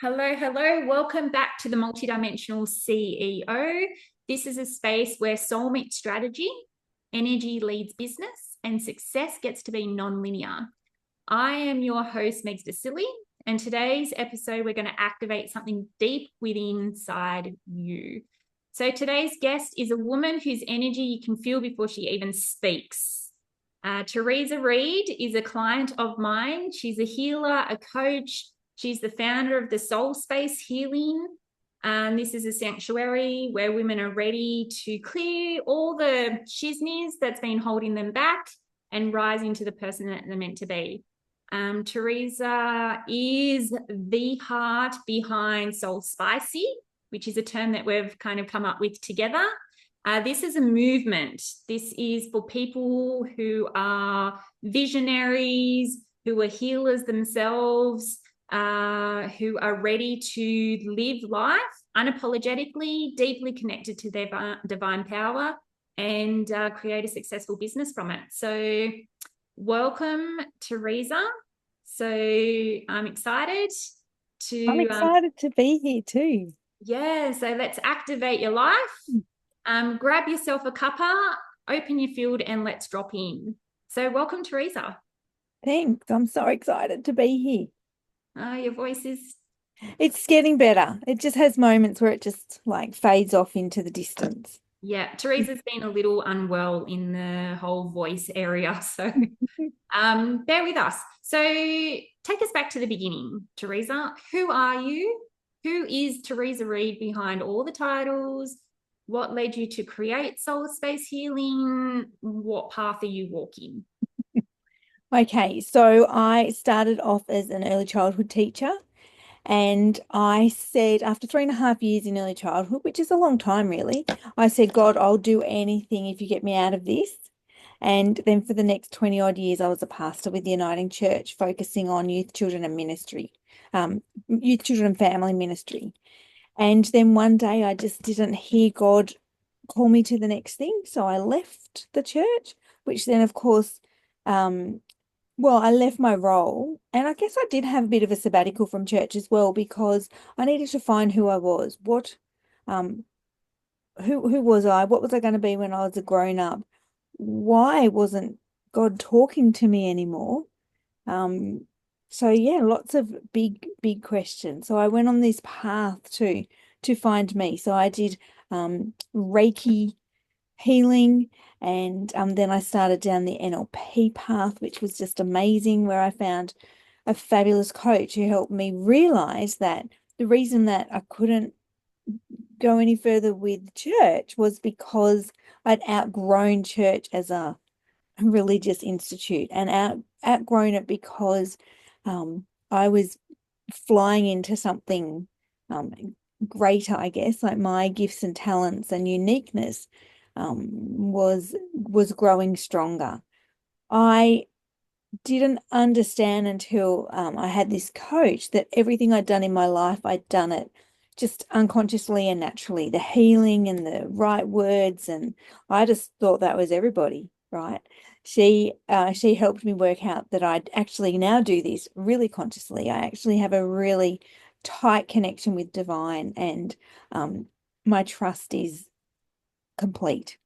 Hello, hello. Welcome back to the Multidimensional CEO. This is a space where soul meets strategy, energy leads business, and success gets to be non-linear. I am your host, Megs DeSilly, and today's episode, we're going to activate something deep within inside you. So today's guest is a woman whose energy you can feel before she even speaks. Teresa Read is a client of mine. She's a healer, a coach. She's the founder of the Soul Space Healing. This is a sanctuary where women are ready to clear all the shizness that's been holding them back and rise into the person that they're meant to be. Teresa is the heart behind Soul Spicy, which is a term that we've kind of come up with together. This is a movement. This is for people who are visionaries, who are healers themselves, who are ready to live life unapologetically, deeply connected to their divine power, and create a successful business from it. So welcome, Teresa. So I'm excited I'm to, excited to be here too. so let's activate your life. Grab yourself a cuppa, open your field, and let's drop in. So welcome, Teresa. Thanks. I'm so excited to be here. Your voice is It's getting better. It just has moments where it just like fades off into the distance. Yeah, Teresa's been a little unwell in the whole voice area. So bear with us. So take us back to the beginning, Teresa. Who are you? Who is Teresa Read behind all the titles? What led you to create Soul Space Healing? What path are you walking? Okay, so I started off as an early childhood teacher, and I said, after 3.5 years in early childhood, which is a long time really, I said, God, I'll do anything if you get me out of this. And then for the next 20 odd years, I was a pastor with the Uniting Church, focusing on youth, children, and ministry, youth, children, and family ministry. And then one day I just didn't hear God call me to the next thing. So I left the church, which then, of course, um, I left my role. And I guess I did have a bit of a sabbatical from church as well, because I needed to find who I was. Um, who was I? What was I going to be when I was a grown up? Why wasn't God talking to me anymore? Um, so yeah, lots of big questions. So I went on this path to find me. So I did Reiki healing, and then I started down the NLP path, which was just amazing, where I found a fabulous coach who helped me realize that the reason that I couldn't go any further with church was because I'd outgrown church as a religious institute, and outgrown it because I was flying into something um, greater, I guess, like my gifts and talents and uniqueness was growing stronger. I didn't understand until I had this coach that everything I'd done in my life, I'd done it just unconsciously and naturally, the healing and the right words. And I just thought that was everybody, right? She helped me work out that I'd actually now do this really consciously. I actually have a really tight connection with divine, and my trust is complete.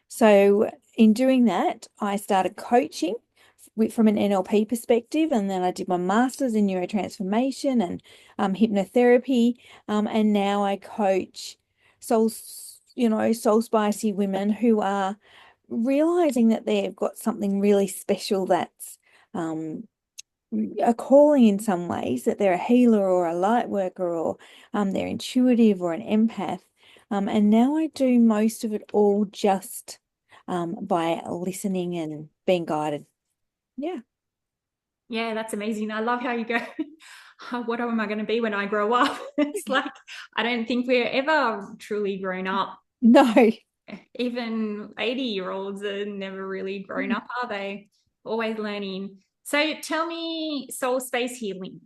So in doing that, I started coaching from an NLP perspective, and then I did my master's in neurotransformation and hypnotherapy, and now I coach soul spicy women who are realizing that they've got something really special that's a calling in some ways, that they're a healer or a light worker, or they're intuitive or an empath. And now I do most of it all just by listening and being guided. Yeah. Yeah, that's amazing. I love how you go, what am I going to be when I grow up? It's like, I don't think we're ever truly grown up. No. Even 80-year-olds are never really grown up, are they? Always learning. So tell me, soul space healing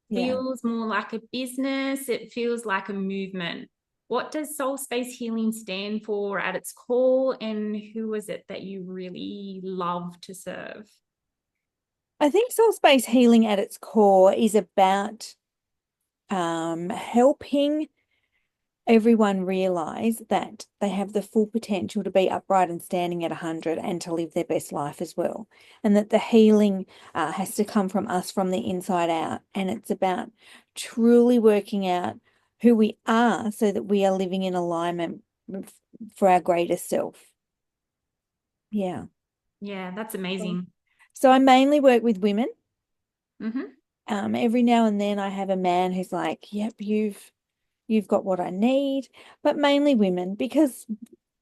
Yeah. feels more like a business, it feels like a movement. What does soul space healing stand for at its core, and who is it that you really love to serve? I think soul space healing at its core is about helping everyone realize that they have the full potential to be upright and standing at 100 and to live their best life as well. And that the healing has to come from us from the inside out. And it's about truly working out who we are so that we are living in alignment for our greatest self. Yeah. Yeah, that's amazing. So I mainly work with women. Mm-hmm. Every now and then I have a man who's like, yep, you've got what I need, but mainly women because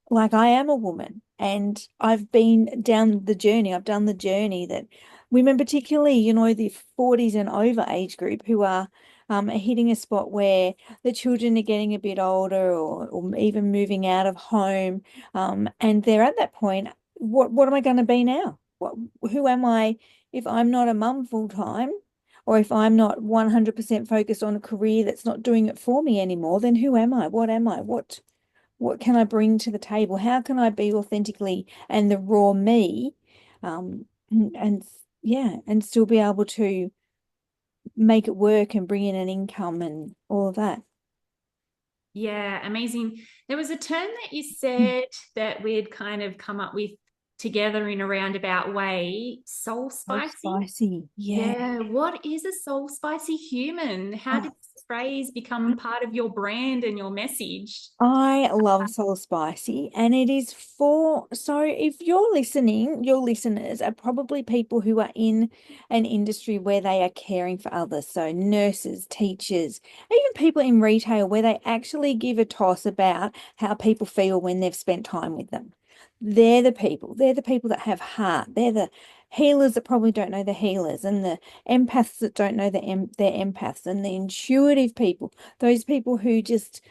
like I am a woman and I've been down the journey. I've done the journey that women, particularly, the 40s and over age group who are hitting a spot where the children are getting a bit older or even moving out of home. And they're at that point, what am I going to be now? Who am I if I'm not a mum full time? Or if I'm not 100% focused on a career that's not doing it for me anymore, then who am I? What am I? What can I bring to the table? How can I be authentically and the raw me, and yeah, and still be able to make it work and bring in an income and all of that. Yeah, amazing. There was a term that you said that we'd kind of come up with together in a roundabout way, soul So spicy. spicy, yeah. Yeah, what is a soul spicy human? How Oh, did this phrase become part of your brand and your message? I love Soul Spicy, and it is so if you're listening, your listeners are probably people who are in an industry where they are caring for others. So nurses, teachers, even people in retail where they actually give a toss about how people feel when they've spent time with them. They're the people. They're the people that have heart. They're the healers that probably don't know the healers, and the empaths that don't know their empaths, and the intuitive people. Those people who just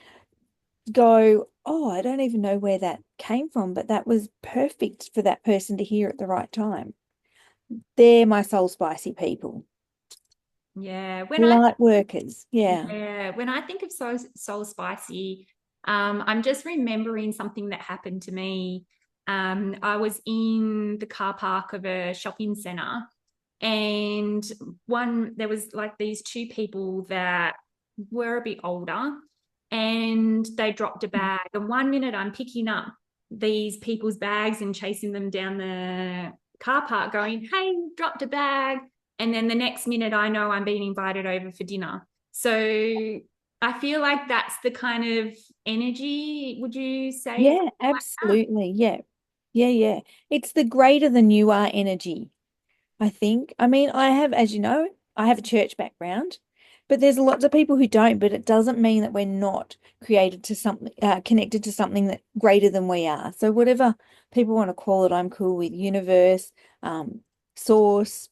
go, oh, I don't even know where that came from, but that was perfect for that person to hear at the right time. They're my soul spicy people. Yeah, Light workers. Yeah. when I think of soul spicy, I'm just remembering something that happened to me. I was in the car park of a shopping center, and there was like these two people that were a bit older, and they dropped a bag. And 1 minute I'm picking up these people's bags and chasing them down the car park, going, "Hey, dropped a bag." And then the next minute, I know I'm being invited over for dinner. So I feel like that's the kind of energy, would you say? Yeah, Like that? absolutely. Yeah. Yeah, yeah. It's the greater than you are energy. I think. I mean, as you know, I have a church background, but there's lots of people who don't, but it doesn't mean that we're not created to something, connected to something that greater than we are. So whatever people want to call it, I'm cool with universe, source,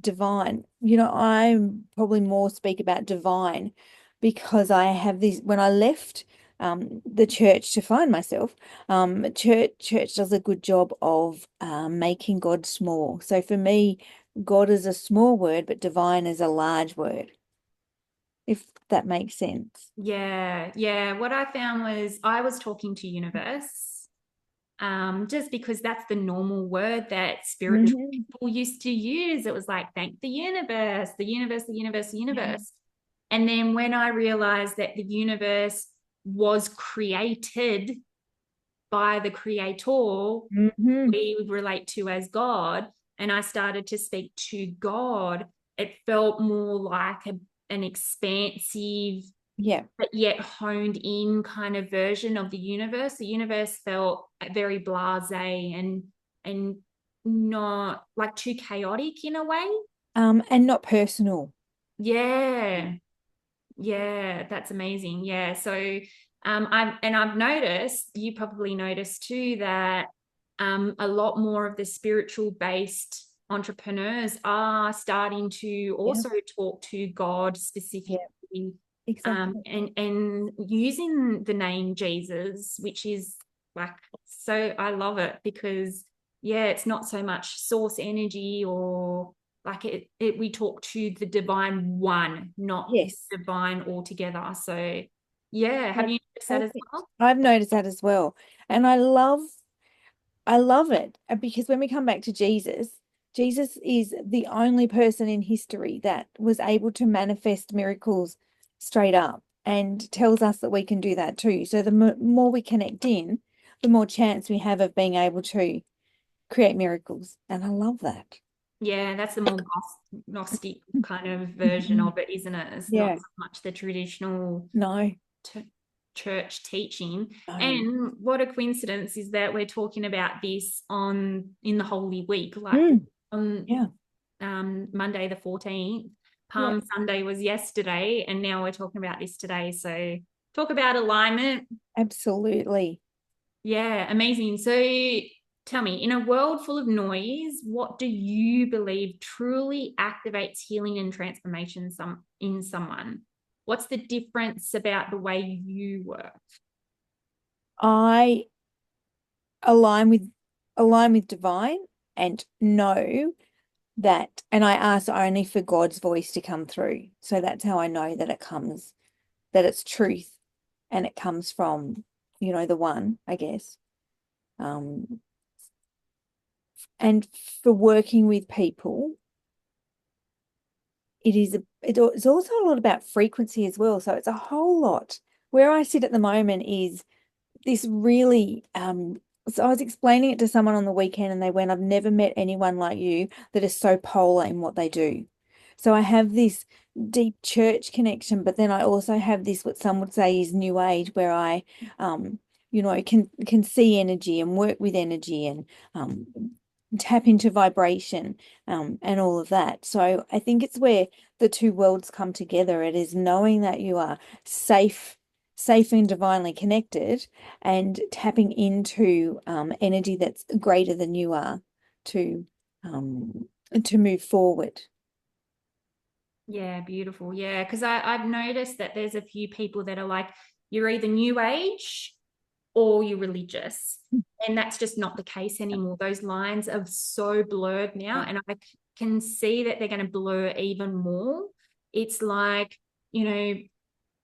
divine. I'm probably more speak about divine because I have these, when I left the church to find myself, church does a good job of making God small. So for me, God is a small word, but divine is a large word, if that makes sense. Yeah, yeah. What I found was I was talking to universe, just because that's the normal word that spiritual Hmm. people used to use. It was like, thank the universe, the universe, the universe, the Yeah. universe. And then when I realized that the universe was created by the creator, Hmm. we relate to as God, and I started to speak to God, it felt more like an expansive Yeah. but yet honed in kind of version of the universe. The universe felt very blasé and not like too chaotic in a way. And not personal. Yeah. Yeah, that's amazing. Yeah. So I've noticed, you probably noticed too, that a lot more of the spiritual based entrepreneurs are starting to Yeah. also talk to God Yeah. specifically, Exactly. and using the name Jesus, which is like, so I love it because yeah, it's not so much source energy or like we talk to the divine one, not Yes. divine altogether. So yeah, have That's you noticed that as perfect. well? I've noticed that as well. And I love it because when we come back to Jesus, Jesus is the only person in history that was able to manifest miracles straight up and tells us that we can do that too. So the more we connect in, the more chance we have of being able to create miracles. And I love that. Yeah, that's the more Gnostic kind of version of it, isn't it? It's not Yeah. so much the traditional No, church teaching. no. And what a coincidence is that we're talking about this in the Holy Week, like on Yeah. Monday the 14th. Yeah. Palm Sunday was yesterday, and now we're talking about this today. So talk about alignment. Absolutely. Yeah, amazing. So tell me, in a world full of noise, what do you believe truly activates healing and transformation in someone? What's the difference about the way you work? I align with divine and know that, and I ask only for God's voice to come through. So that's how I know that that it's truth and it comes from, the one, I guess. Um, and for working with people, it's also a lot about frequency as well. So it's a whole lot. Where I sit at the moment is this really so I was explaining it to someone on the weekend and they went, I've never met anyone like you that is so polar in what they do. So I have this deep church connection, but then I also have this, what some would say is new age, where I can see energy and work with energy and um tap into vibration and all of that. So I think it's where the two worlds come together. It is knowing that you are safe and divinely connected and tapping into energy that's greater than you are to um, to move forward. Yeah, beautiful. Yeah, because I've noticed that there's a few people that are like, you're either new age or you're religious. And that's just not the case anymore. Those lines are so blurred now, Yeah. and I can see that they're going to blur even more. It's like, you know,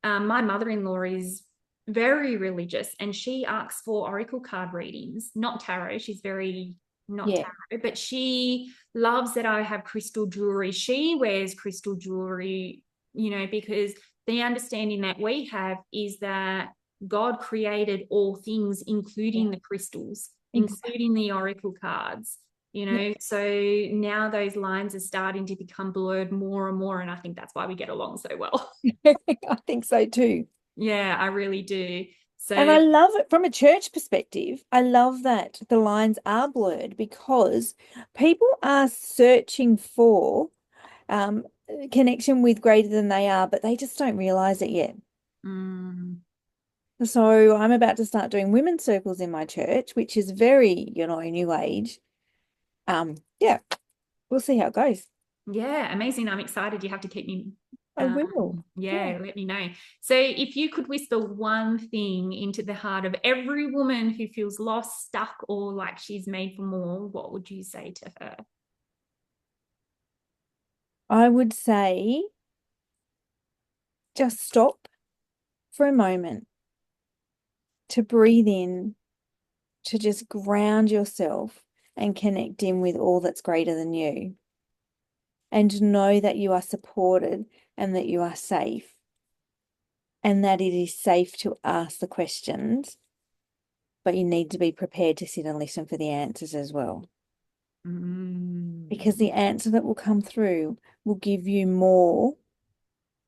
my mother-in-law is very religious and she asks for oracle card readings, not tarot. She's very not Yeah. tarot, but she loves that I have crystal jewelry. She wears crystal jewelry, because the understanding that we have is that God created all things, Yeah. including the crystals, Exactly. including the oracle cards. Yeah. So now those lines are starting to become blurred more and more, and I think that's why we get along so well. I think so too. Yeah, I really do. And So, I love it from a church perspective. I love that the lines are blurred because people are searching for um, connection with greater than they are, but they just don't realize it yet. mm, So I'm about to start doing women's circles in my church, which is very, new age. Yeah, we'll see how it goes. yeah, amazing. I'm excited. You have to keep me, I will. Yeah. yeah, let me know. So, if you could whisper one thing into the heart of every woman who feels lost, stuck, or like she's made for more, what would you say to her? I would say just stop for a moment to breathe in, to just ground yourself and connect in with all that's greater than you, and know that you are supported and that you are safe, and that it is safe to ask the questions, but you need to be prepared to sit and listen for the answers as well. Mm, Because the answer that will come through will give you more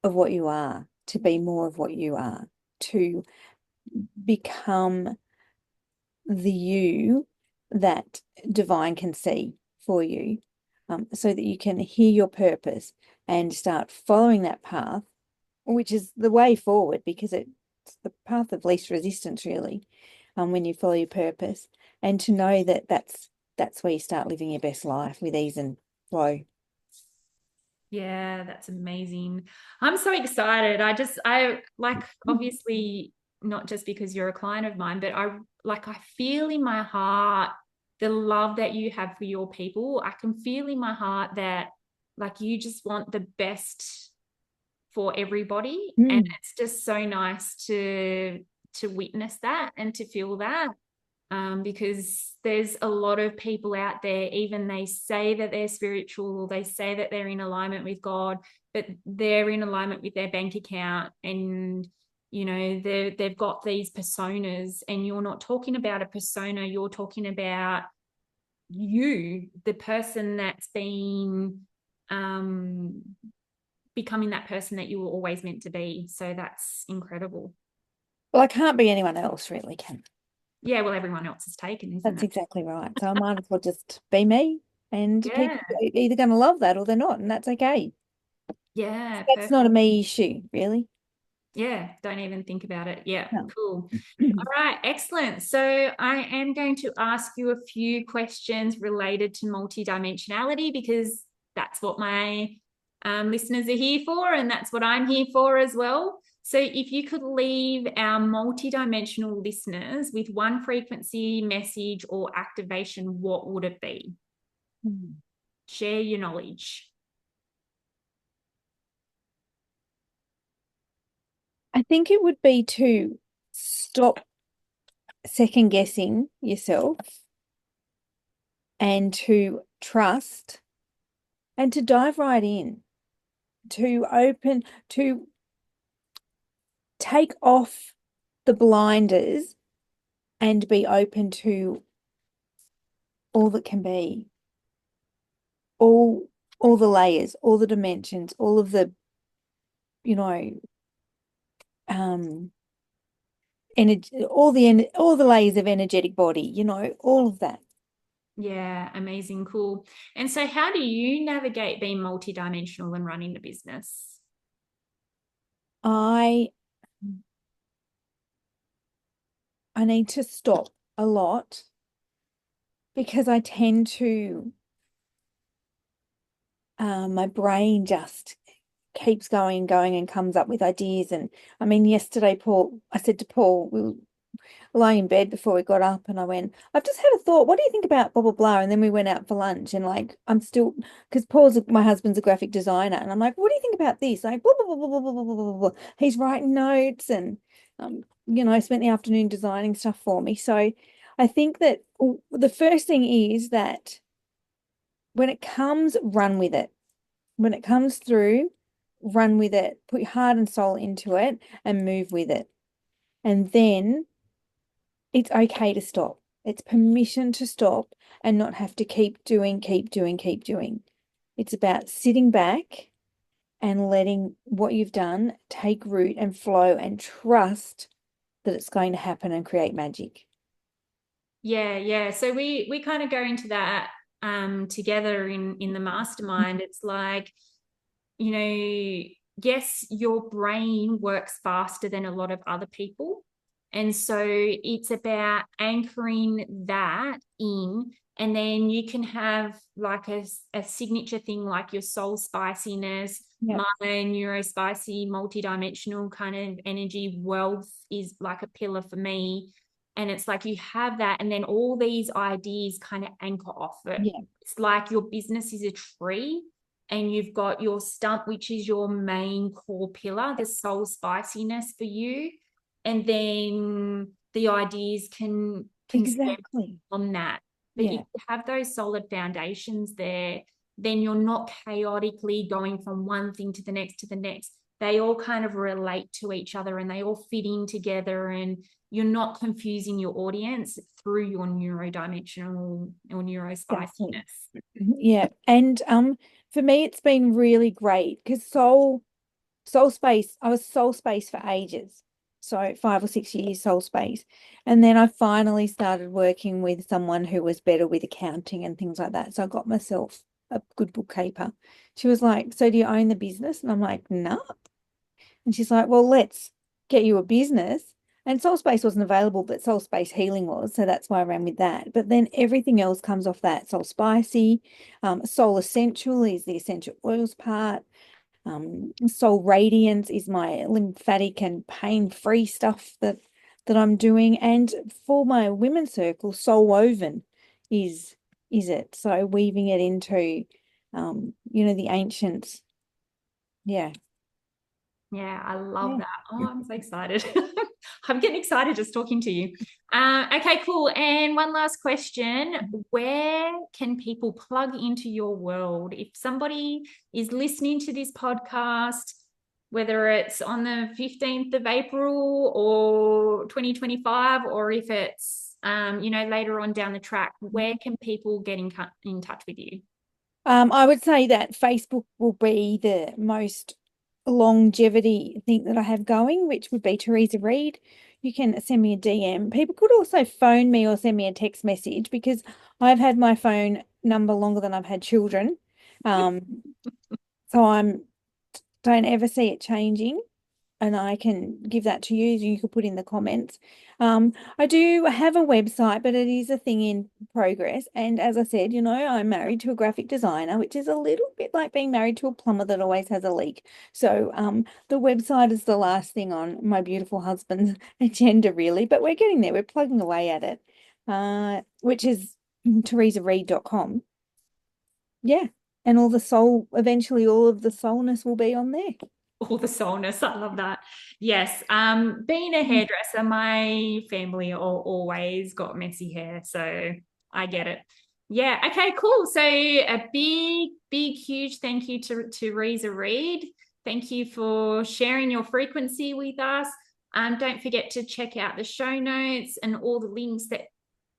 of what you are, to be more of what you are, to become the you that divine can see for you, so that you can hear your purpose and start following that path, which is the way forward because it's the path of least resistance, really, when you follow your purpose, and to know that that's where you start living your best life with ease and flow. yeah, that's amazing. I'm so excited. I like, obviously, not just because you're a client of mine, but I feel in my heart the love that you have for your people. I can feel in my heart that like you just want the best for everybody. And Mm. it's just so nice to witness that and to feel that. Because there's a lot of people out there, even they say that they're spiritual, or they say that they're in alignment with God, but they're in alignment with their bank account, and they've got these personas, and you're not talking about a persona, you're talking about you, the person that's been becoming that person that you were always meant to be. So that's incredible. Well, I can't be anyone else, really, can I? Yeah, well, everyone else is taken, isn't That's it? exactly right. So I might as well just be me, and Yeah, people are either going to love that or they're not, and that's okay. yeah, That's not a perfect. me issue, really. Yeah, don't even think about it. Yeah, No. cool. All right, excellent. So I am going to ask you a few questions related to multidimensionality, because that's what my listeners are here for, and that's what I'm here for as well. So if you could leave our multidimensional listeners with one frequency, message, or activation, what would it be? Share your knowledge. I think it would be to stop second guessing yourself and to trust and to dive right in, to open, to take off the blinders and be open to all that can be, all all the layers, all the dimensions, all of the, you know, um energy, all the layers of energetic body, all of that. Yeah, amazing, cool. And so how do you navigate being multidimensional and running the business? I I need to stop a lot because I tend to my brain just keeps going and going and comes up with ideas. And I mean, yesterday, I said to Paul, we were lying in bed before we got up, and I went, I've just had a thought. What do you think about blah, blah, blah? And then we went out for lunch, and like, I'm still, because my husband's a graphic designer, and I'm like, what do you think about this? Like, blah, blah, blah, blah, blah, blah, blah, blah, blah. He's writing notes, and, I spent the afternoon designing stuff for me. So I think that the first thing is that when it comes, run with it. When it comes through, run with it, put your heart and soul into it and move with it. And then it's okay to stop. It's permission to stop and not have to keep doing, keep doing, keep doing. It's about sitting back and letting what you've done take root and flow and trust that it's going to happen and create magic. Yeah, yeah. So we kind of go into that together in the mastermind. It's like, yes, your brain works faster than a lot of other people. And so it's about anchoring that in, and then you can have like a signature thing like your soul spiciness, Yeah. my neurospicy, multidimensional kind of energy. Wealth is like a pillar for me. And it's like you have that, and then all these ideas kind of anchor off it. Yeah. It's like your business is a tree, and you've got your stump, which is your main core pillar, the soul spiciness for you. And then the ideas can stem Exactly. on that. But if Yeah. you have those solid foundations there, then you're not chaotically going from one thing to the next to the next. They all kind of relate to each other, and they all fit in together, and you're not confusing your audience through your neurodimensional or Exactly. neurospiciness. Yeah. And for me it's been really great because soul space, I was soul space for ages. So 5 or 6 years soul space. And then I finally started working with someone who was better with accounting and things like that. So I got myself a good bookkeeper. She was like, so do you own the business? And I'm like, no. And she's like, well, let's get you a business. And Soul Space wasn't available, but Soul Space Healing was. So that's why I ran with that. But then everything else comes off that. Soul Spicy, Soul Essential is the essential oils part. Soul Radiance is my lymphatic and pain-free stuff that I'm doing. And for my women's circle, Soul Woven is it. So weaving it into the ancients. Yeah. Yeah, I love Yeah. that. Oh, I'm so excited. I'm getting excited just talking to you. Okay, cool. And one last question. Where can people plug into your world? If somebody is listening to this podcast, whether it's on the 15th of April or 2025, or if it's, later on down the track, where can people get in touch with you? I would say that Facebook will be the most longevity thing that I have going, which would be Teresa Read. You can send me a DM. People could also phone me or send me a text message because I've had my phone number longer than I've had children. So I'm don't ever see it changing, and I can give that to you. You could put in the comments. I do have a website, but it is a thing in progress. And as I said, I'm married to a graphic designer, which is a little bit like being married to a plumber that always has a leak. So the website is the last thing on my beautiful husband's agenda, really. But we're getting there. We're plugging away at it, which is teresaread.com. Yeah. And eventually all of the soulness will be on there. All the soulness. I love that. Yes. Being a hairdresser, my family always got messy hair, so I get it. Yeah. Okay, cool. So a big, big, huge thank you to Teresa Read. Thank you for sharing your frequency with us. Don't forget to check out the show notes and all the links that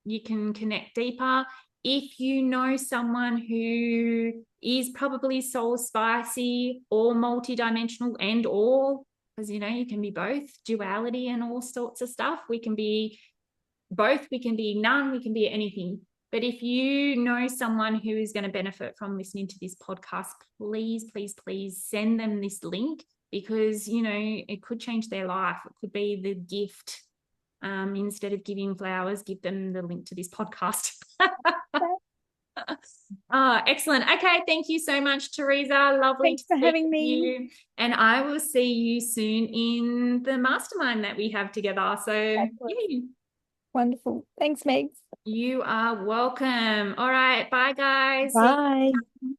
you can connect deeper. If you know someone who is probably soul spicy or multidimensional and or, because you can be both, duality and all sorts of stuff. We can be both, we can be none, we can be anything. But if you know someone who is going to benefit from listening to this podcast, please, please, please send them this link, because it could change their life. It could be the gift. Instead of giving flowers, give them the link to this podcast. Oh, excellent. Okay, thank you so much, Teresa. Lovely Thanks to for speak having with me. you. And I will see you soon in the mastermind that we have together. So, yeah, Wonderful. Thanks, Megs. you are welcome. All right, bye, guys. See Bye. you.